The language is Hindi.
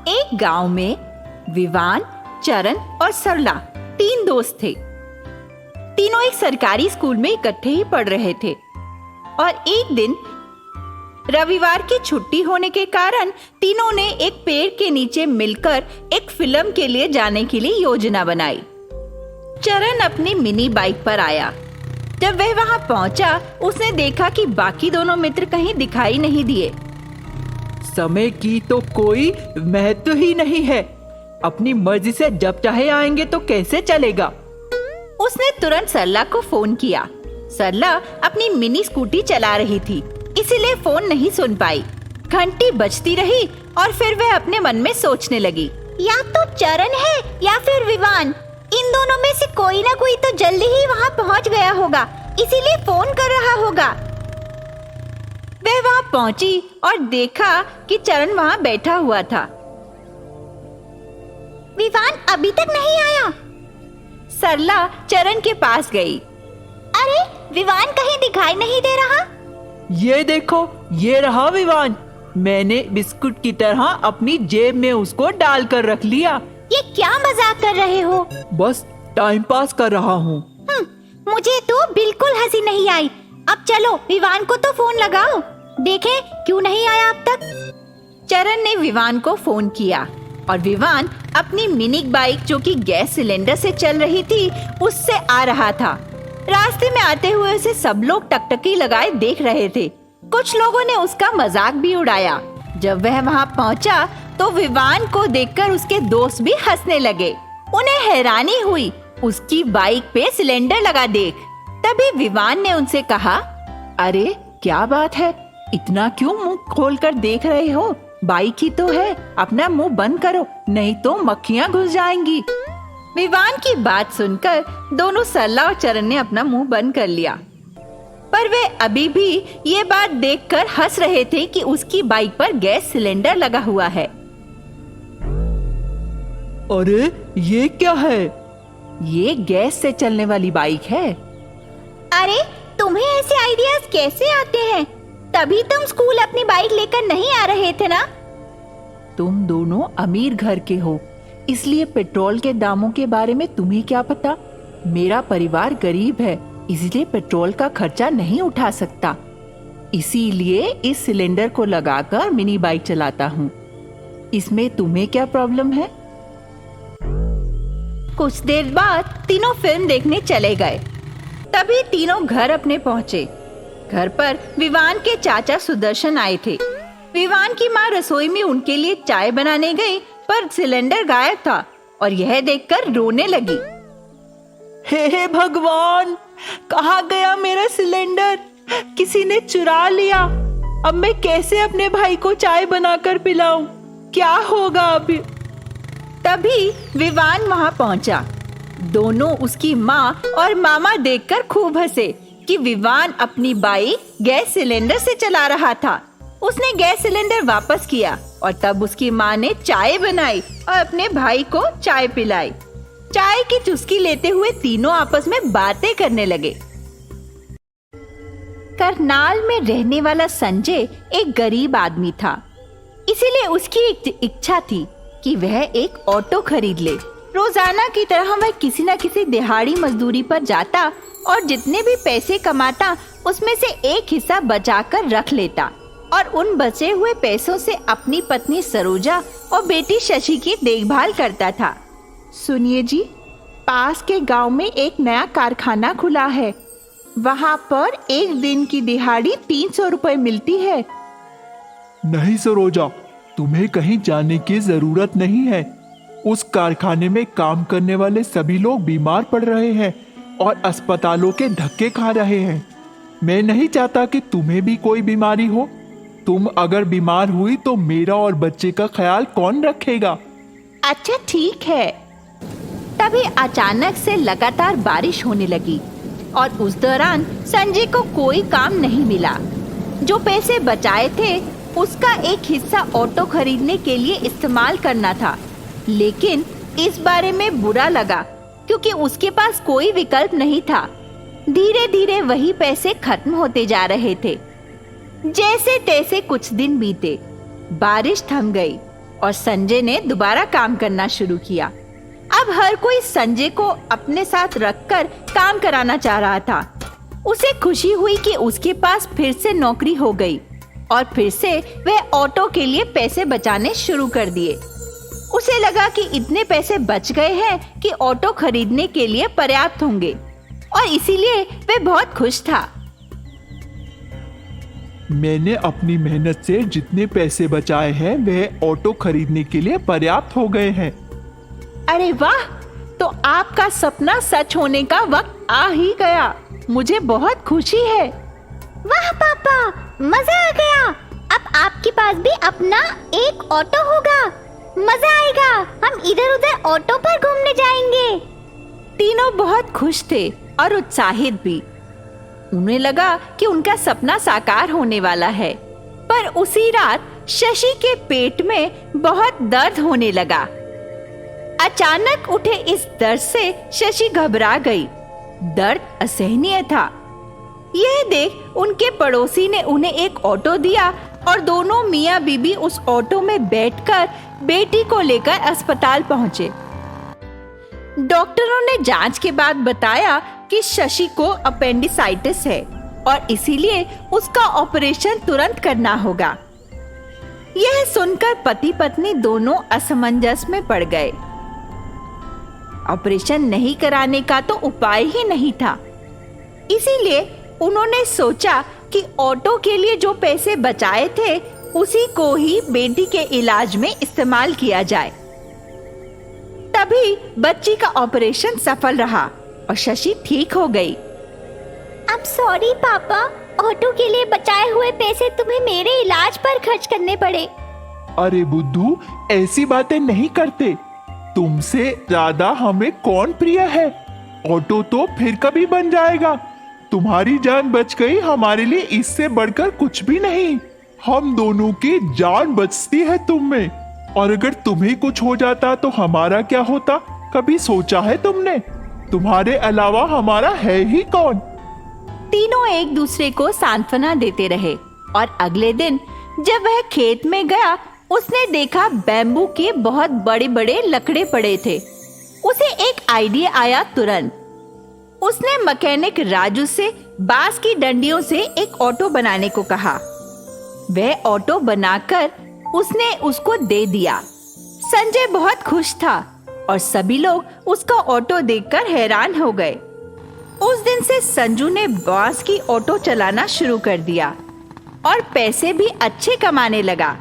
एक गांव में विवान, चरण और सरला 3 दोस्त थे। तीनों एक सरकारी स्कूल में इकट्ठे ही पढ़ रहे थे और एक दिन रविवार की छुट्टी होने के कारण तीनों ने एक पेड़ के नीचे मिलकर एक फिल्म के लिए जाने के लिए योजना बनाई। चरण अपनी मिनी बाइक पर आया। जब वह वहां पहुंचा, उसने देखा कि बाकी दोनों मित्र कहीं दिखाई नहीं दिए। समय की तो कोई महत्व ही नहीं है। अपनी मर्जी से जब चाहे आएंगे तो कैसे चलेगा। उसने तुरंत सरला को फोन किया। सरला अपनी मिनी स्कूटी चला रही थी, इसीलिए फोन नहीं सुन पाई। घंटी बजती रही और फिर वह अपने मन में सोचने लगी, या तो चरण है या फिर विवान। इन दोनों में से कोई ना कोई तो जल्दी ही वहाँ पहुँच गया होगा, इसीलिए फोन कर रहा होगा। वह वहाँ पहुँची और देखा कि चरण वहाँ बैठा हुआ था। विवान अभी तक नहीं आया। सरला चरण के पास गई। अरे विवान कहीं दिखाई नहीं दे रहा। ये देखो, ये रहा विवान। मैंने बिस्कुट की तरह अपनी जेब में उसको डाल कर रख लिया। ये क्या मजाक कर रहे हो? बस टाइम पास कर रहा हूँ। मुझे तो बिल्कुल हंसी नहीं आई। अब चलो विवान को तो फोन लगाओ, देखें क्यों नहीं आया अब तक। चरण ने विवान को फोन किया और विवान अपनी मिनी बाइक जो कि गैस सिलेंडर से चल रही थी उससे आ रहा था। रास्ते में आते हुए उसे सब लोग टकटकी लगाए देख रहे थे। कुछ लोगों ने उसका मजाक भी उड़ाया। जब वह वहां पहुंचा तो विवान को देखकर उसके दोस्त भी हंसने लगे। उन्हें हैरानी हुई, उसकी बाइक पे सिलेंडर लगा देख। तभी विवान ने उनसे कहा, अरे क्या बात है, इतना क्यों मुंह खोलकर देख रहे हो? बाइक ही तो है, अपना मुंह बंद करो, नहीं तो मक्खियां घुस जाएंगी। विवान की बात सुनकर दोनों सरला और चरण ने अपना मुंह बंद कर लिया, पर वे अभी भी ये बात देखकर हंस रहे थे कि उसकी बाइक पर गैस सिलेंडर लगा हुआ है। अरे ये क्या है? ये गैस से चलने वाली बाइक है। अरे तुम्हें ऐसे आइडियाज कैसे आते हैं? तभी तुम स्कूल अपनी बाइक लेकर नहीं आ रहे थे ना? तुम दोनों अमीर घर के हो, इसलिए पेट्रोल के दामों के बारे में तुम्हें क्या पता? मेरा परिवार गरीब है, इसलिए पेट्रोल का खर्चा नहीं उठा सकता, इसीलिए इस सिलेंडर को लगाकर मिनी बाइक चलाता हूँ। इसमें तुम्हें क्या प्रॉब्लम है? कुछ देर बाद तीनों फिल्म देखने चले गए। तभी तीनों घर अपने पहुँचे। घर पर विवान के चाचा सुदर्शन आए थे। विवान की माँ रसोई में उनके लिए चाय बनाने गई, पर सिलेंडर गायब था और यह देखकर रोने लगी। हे भगवान, कहाँ गया मेरा सिलेंडर? किसी ने चुरा लिया। अब मैं कैसे अपने भाई को चाय बनाकर पिलाऊं? क्या होगा अभी? तभी विवान वहां पहुंचा। दोनों उसकी माँ और मामा देखकर खूब हंसे कि विवान अपनी बाइक गैस सिलेंडर से चला रहा था। उसने गैस सिलेंडर वापस किया और तब उसकी माँ ने चाय बनाई और अपने भाई को चाय पिलाई। चाय की चुस्की लेते हुए तीनों आपस में बातें करने लगे। करनाल में रहने वाला संजय एक गरीब आदमी था, इसीलिए उसकी एक इच्छा थी कि वह एक ऑटो खरीद ले। रोजाना की तरह वह किसी न किसी दिहाड़ी मजदूरी पर जाता और जितने भी पैसे कमाता उसमें से एक हिस्सा बचाकर रख लेता और उन बचे हुए पैसों से अपनी पत्नी सरोजा और बेटी शशि की देखभाल करता था। सुनिए जी, पास के गांव में एक नया कारखाना खुला है। वहां पर एक दिन की दिहाड़ी 300 रुपए मिलती है। नहीं सरोजा, तुम्हें कहीं जाने की जरूरत नहीं है। उस कारखाने में काम करने वाले सभी लोग बीमार पड़ रहे हैं और अस्पतालों के धक्के खा रहे हैं। मैं नहीं चाहता कि तुम्हें भी कोई बीमारी हो। तुम अगर बीमार हुई तो मेरा और बच्चे का ख्याल कौन रखेगा? अच्छा ठीक है। तभी अचानक से लगातार बारिश होने लगी और उस दौरान संजय को कोई काम नहीं मिला। जो पैसे बचाए थे उसका एक हिस्सा ऑटो खरीदने के लिए इस्तेमाल करना था, लेकिन इस बारे में बुरा लगा क्योंकि उसके पास कोई विकल्प नहीं था। धीरे धीरे वही पैसे खत्म होते जा रहे थे। जैसे तैसे कुछ दिन बीते, बारिश थम गई और संजय ने दोबारा काम करना शुरू किया। अब हर कोई संजय को अपने साथ रखकर काम कराना चाह रहा था। उसे खुशी हुई कि उसके पास फिर से नौकरी हो गई और फिर से वह ऑटो के लिए पैसे बचाने शुरू कर दिए। उसे लगा कि इतने पैसे बच गए हैं कि ऑटो खरीदने के लिए पर्याप्त होंगे और इसीलिए वह बहुत खुश था। मैंने अपनी मेहनत से जितने पैसे बचाए हैं वह ऑटो खरीदने के लिए पर्याप्त हो गए हैं। अरे वाह, तो आपका सपना सच होने का वक्त आ ही गया। मुझे बहुत खुशी है। वाह पापा, मजा आ गया। अब आपके पास भी अपना एक ऑटो होगा। मजा आएगा, हम इधर उधर ऑटो पर घूमने जाएंगे। तीनों बहुत खुश थे और उत्साहित भी। उन्हें लगा कि उनका सपना साकार होने वाला है। पर उसी रात शशि के पेट में बहुत दर्द होने लगा। अचानक उठे इस दर्द से शशि घबरा गई। दर्द असहनीय था। यह देख उनके पड़ोसी ने उन्हें एक ऑटो दिया और दोनों मियां बीबी उस ऑटो में बैठकर बेटी को लेकर अस्पताल पहुंचे। डॉक्टरों ने जांच के बाद बताया कि शशि को अपेंडिसाइटिस है और इसीलिए उसका ऑपरेशन तुरंत करना होगा। यह सुनकर पति पत्नी दोनों असमंजस में पड़ गए। ऑपरेशन नहीं कराने का तो उपाय ही नहीं था। इसीलिए उन्होंने सोचा कि ऑटो के लिए जो पैसे बचाए थे उसी को ही बेटी के इलाज में इस्तेमाल किया जाए। तभी बच्ची का ऑपरेशन सफल रहा और शशि ठीक हो गई। अब सॉरी पापा, ऑटो के लिए बचाए हुए पैसे तुम्हें मेरे इलाज पर खर्च करने पड़े। अरे बुद्धू, ऐसी बातें नहीं करते। तुमसे ज्यादा हमें कौन प्रिय है? ऑटो तो फिर कभी बन जाएगा। तुम्हारी जान बच गई, हमारे लिए इससे बढ़कर कुछ भी नहीं। हम दोनों की जान बचती है तुम में, और अगर तुम्हें कुछ हो जाता तो हमारा क्या होता? कभी सोचा है तुमने? तुम्हारे अलावा हमारा है ही कौन? तीनों एक दूसरे को सांत्वना देते रहे और अगले दिन जब वह खेत में गया उसने देखा बैम्बू के बहुत बड़े बड़े लकड़े पड़े थे। उसे एक आइडिया आया। तुरंत उसने मैकेनिक राजू से बांस की डंडियों से एक ऑटो बनाने को कहा। वह ऑटो बनाकर उसने उसको दे दिया। संजय बहुत खुश था और सभी लोग उसका ऑटो देखकर हैरान हो गए। उस दिन से संजू ने बांस की ऑटो चलाना शुरू कर दिया और पैसे भी अच्छे कमाने लगा।